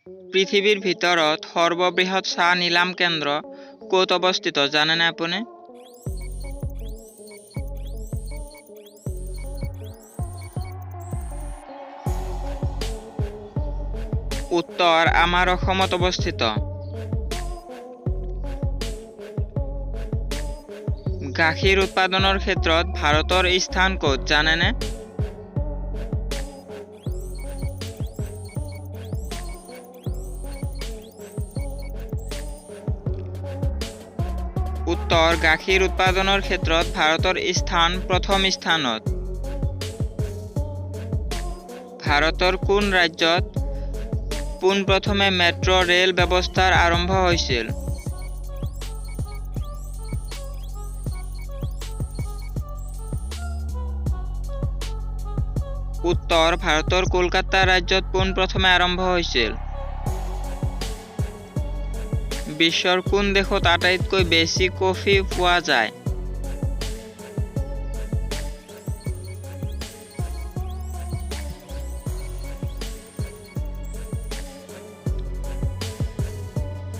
পৃথিৱীৰ ভিতৰত সৰ্ববৃহৎ চাহ নিলাম কেন্দ্ৰ ক'ত অৱস্থিত জানেনে আপুনি? উত্তৰ আমাৰ অসমত অৱস্থিত। গাখীৰ উৎপাদনৰ ক্ষেত্ৰত ভাৰতৰ স্থান ক'ত জানেনে? উত্তৰ গাখীৰ উৎপাদনৰ ক্ষেত্ৰত ভাৰতৰ স্থান প্ৰথম স্থানত। ভাৰতৰ কোন ৰাজ্যত পোনপ্ৰথমে মেট্ৰ' ৰেল ব্যৱস্থাৰ আৰম্ভ হৈছিল? উত্তৰ ভাৰতৰ কলকাতা ৰাজ্যত পোনপ্ৰথমে আৰম্ভ হৈছিল। বিশ্বৰ কোন দেশত আটাইতকৈ বেছি কফি পোৱা যায়?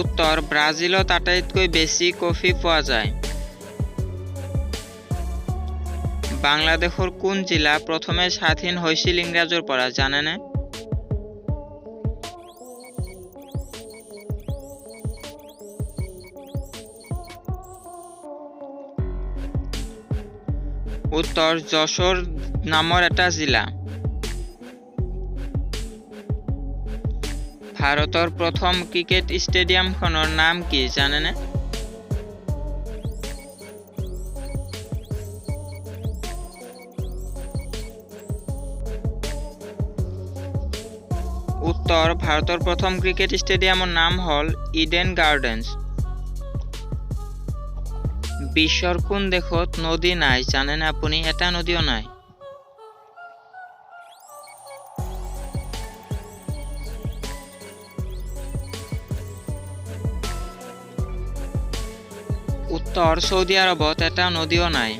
উত্তৰ ব্ৰাজিলত আটাইতকৈ বেছি কফি পোৱা যায়। বাংলাদেশৰ কোন জিলা প্ৰথমে স্বাধীন হৈছিল ইংৰাজৰ পৰা জানেনে? উত্তৰ যশোৰ নামৰ এটা জিলা। ভাৰতৰ প্ৰথম ক্ৰিকেট ষ্টেডিয়ামখনৰ নাম কি জানেনে? উত্তৰ ভাৰতৰ প্ৰথম ক্ৰিকেট ষ্টেডিয়ামৰ নাম হ'ল ইডেন গাৰ্ডেনছ। বিশ্বৰ কোন দেশত নদী নাই জানেনে আপুনি? এটা নদীও নাই। উত্তৰ সৌদি আৰবত এটা নদীও নাই।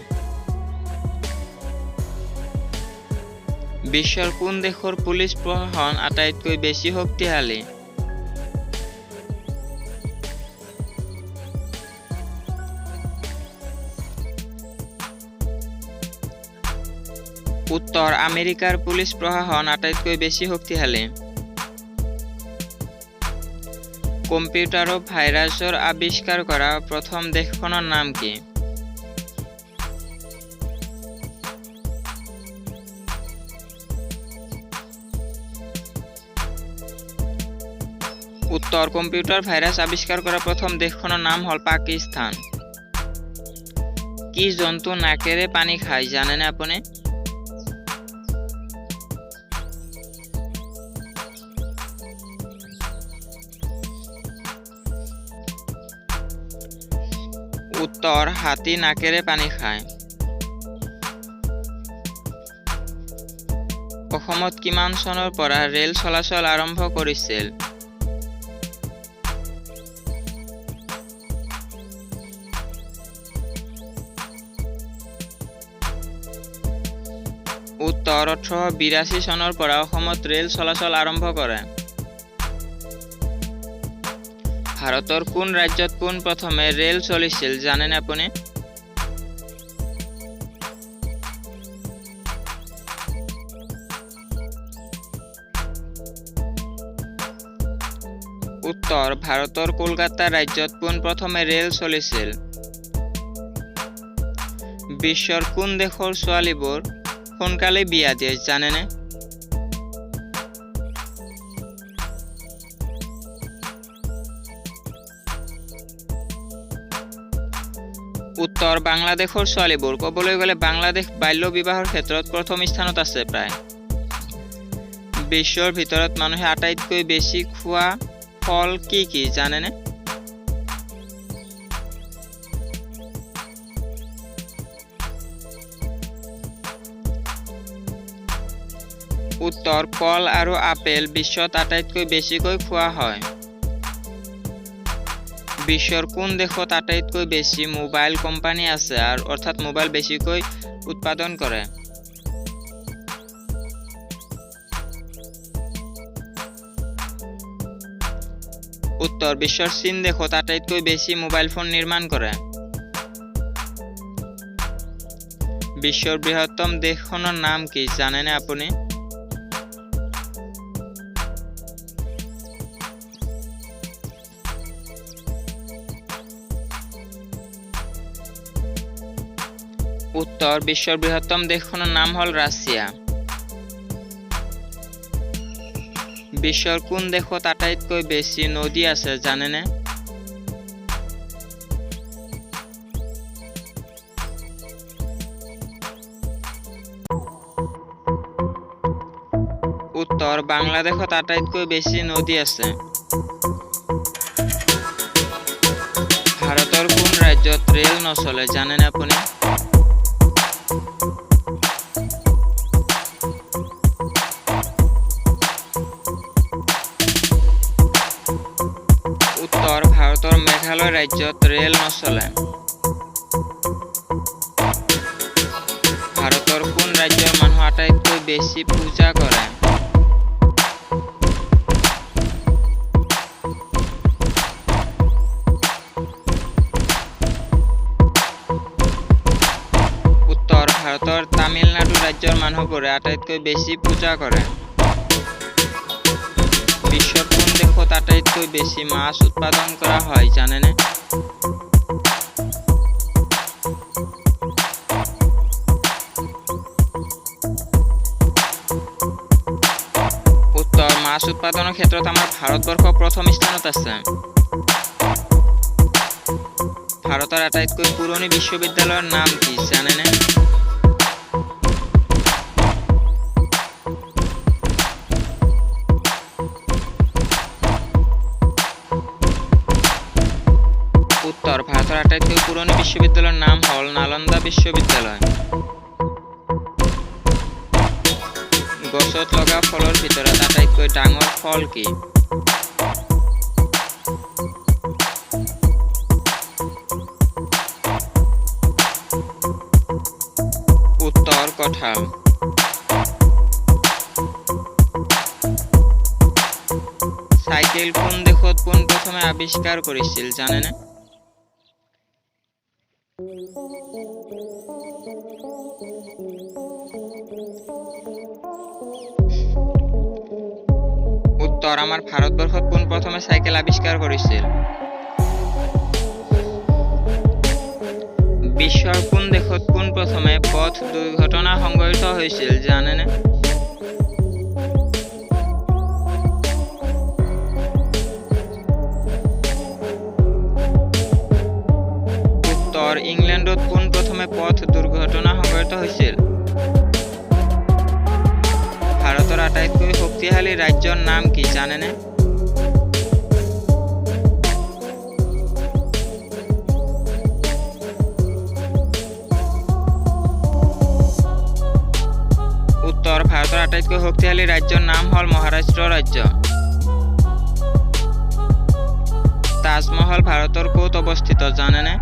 বিশ্বৰ কোন দেশৰ পুলিচ প্ৰশাসন আটাইতকৈ বেছি শক্তিশালী? উত্তৰ আমেৰিকাৰ পুলিচ প্ৰশাসন আটাইতকৈ বেছি শক্তিশালী। কম্পিউটাৰত ভাইৰাছৰ আৱিষ্কাৰ কৰা প্ৰথম দেশখনৰ নাম কি? উত্তৰ কম্পিউটাৰ ভাইৰাছ আৱিষ্কাৰ কৰা প্ৰথম দেশখনৰ নাম হ'ল পাকিস্তান। কি জন্তু নাকেৰে পানী খায় জানেনে আপুনি? উত্তৰ হাতী নাকেৰে পানী খায়। অসমত কিমান চনৰ পৰা ৰেল চলাচল আৰম্ভ কৰিছিল? উত্তৰ 1882 চনৰ পৰা অসমত ৰেল চলাচল আৰম্ভ কৰে। ভাৰতৰ কোন ৰাজ্যত পোনপ্ৰথমে ৰেল চলিছিল জানেনে আপুনি? উত্তৰ ভাৰতৰ কলকাতা ৰাজ্যত পোনপ্ৰথমে ৰেল চলিছিল। বিশ্বৰ কোন দেশৰ ছোৱালীবোৰ সোনকালে বিয়া দিয়ে জানেনে? উত্তৰ বাংলাদেশৰ ছোৱালীবোৰ। ক'বলৈ গ'লে বাংলাদেশ বাল্য বিবাহৰ ক্ষেত্ৰত প্ৰথম স্থানত আছে প্ৰায়। বিশ্বৰ ভিতৰত মানুহে আটাইতকৈ বেছি খোৱা ফল কি কি জানেনে? উত্তৰ কল আৰু আপেল বিশ্বত আটাইতকৈ বেছিকৈ খোৱা হয়। বিশ্বৰ কোন দেশত আটাইতকৈ বেছি মোবাইল কোম্পানী আছে আৰু অৰ্থাৎ মোবাইল বেছিকৈ উৎপাদন কৰে? উত্তৰ বিশ্বৰ চীন দেশত আটাইতকৈ বেছি মোবাইল ফোন নিৰ্মাণ কৰে। বিশ্বৰ বৃহত্তম দেশখনৰ নাম কি জানেনে আপুনি? উত্তৰ বিশ্বৰ বৃহত্তম দেশখনৰ নাম হ'ল ৰাছিয়া। বিশ্বৰ কোন দেশত আটাইতকৈ বেছি নদী আছে জানেনে? উত্তৰ বাংলাদেশত আটাইতকৈ বেছি নদী আছে। ভাৰতৰ কোন ৰাজ্যত ৰেল নচলে জানেনে আপুনি? উত্তৰ ভাৰতৰ মেঘালয় ৰাজ্যত ৰেল নচলে। ভাৰতৰ কোন ৰাজ্যৰ মানুহ আটাইতকৈ বেছি পূজা কৰে? উত্তৰ ভাৰতৰ তামিলনাডু ৰাজ্যৰ মানুহবোৰে আটাইতকৈ বেছি পূজা কৰে। বিশ্বৰ কোন দেশত আটাইতকৈ বেছি মাছ উৎপাদন কৰা হয় জানেনে? উত্তৰ মাছ উৎপাদনৰ ক্ষেত্ৰত আমাৰ ভাৰতবৰ্ষ প্ৰথম স্থানত আছে। ভাৰতৰ আটাইতকৈ পুৰণি বিশ্ববিদ্যালয়ৰ নাম কি জানেনে? উত্তৰ ভাৰতৰ আটাইতকৈ পুৰণি বিশ্ববিদ্যালয়ৰ নাম হ'ল নালন্দা বিশ্ববিদ্যালয়। গছত লগা ফলৰ ভিতৰত আটাইতকৈ ডাঙৰ ফল কি? উত্তৰ কঁঠাল। চাইকেল কোন দেশত পোনপ্ৰথমে আৱিষ্কাৰ কৰিছিল জানেনে? উত্তৰ আমাৰ ভাৰতবৰ্ষত পোনপ্ৰথমে চাইকেল আৱিষ্কাৰ কৰিছিল। বিশ্বৰ কোন দেশত পোনপ্ৰথমে পথ দুৰ্ঘটনা সংঘটিত হৈছিল জানেনে? উত্তৰ ইংলেণ্ডত পোনপ্ৰথমে পথ দুৰ্ঘটনা সংঘটিত হৈছিল। ভাৰতৰ আটাইতকৈ শক্তিশালী ৰাজ্যৰ নাম কি জানেনে? উত্তৰ ভাৰতৰ আটাইতকৈ শক্তিশালী ৰাজ্যৰ নাম হ'ল মহাৰাষ্ট্ৰ ৰাজ্য। তাজমহল ভাৰতৰ ক'ত অৱস্থিত জানেনে?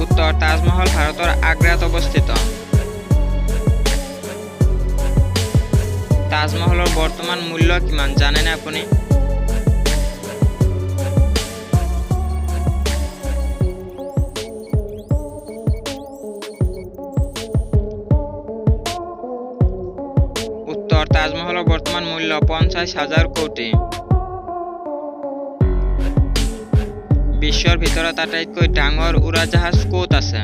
উত্তৰ তাজমহল ভাৰতৰ আগ্ৰাত অৱস্থিত। তাজমহলৰ বৰ্তমান মূল্য কিমান জানেনে আপুনি? উত্তৰ তাজমহলৰ বৰ্তমান মূল্য 50,000 কোটি। বিশ্বৰ ভিতৰত আটাইতকৈ ডাঙৰ উৰাজাহাজ ক'ত আছে?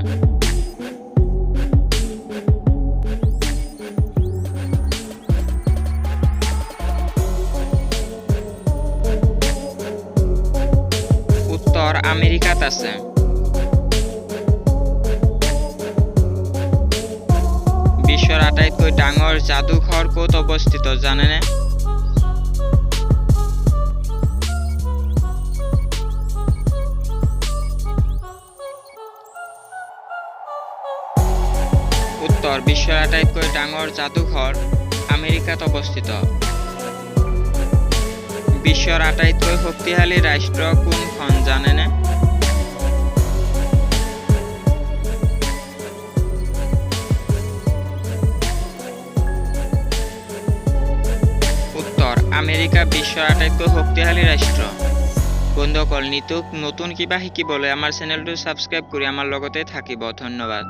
উত্তৰ আমেৰিকাত আছে। বিশ্বৰ আটাইতকৈ ডাঙৰ যাদুঘৰ ক'ত অৱস্থিত জানেনে? উত্তৰ বিশ্বৰ আটাইতকৈ ডাঙৰ যাদুঘৰ আমেৰিকাত অৱস্থিত। বিশ্বৰ আটাইতকৈ শক্তিশালী ৰাষ্ট্ৰ কোনখন জানেনে? আমেৰিকা বিশ্বৰ আটাইতকৈ শক্তিশালী ৰাষ্ট্ৰ। বন্ধুসকল, নতুন কিবা শিকিবলৈ আমাৰ চেনেলটো ছাবস্ক্ৰাইব কৰি আমাৰ লগতে থাকিব। ধন্যবাদ।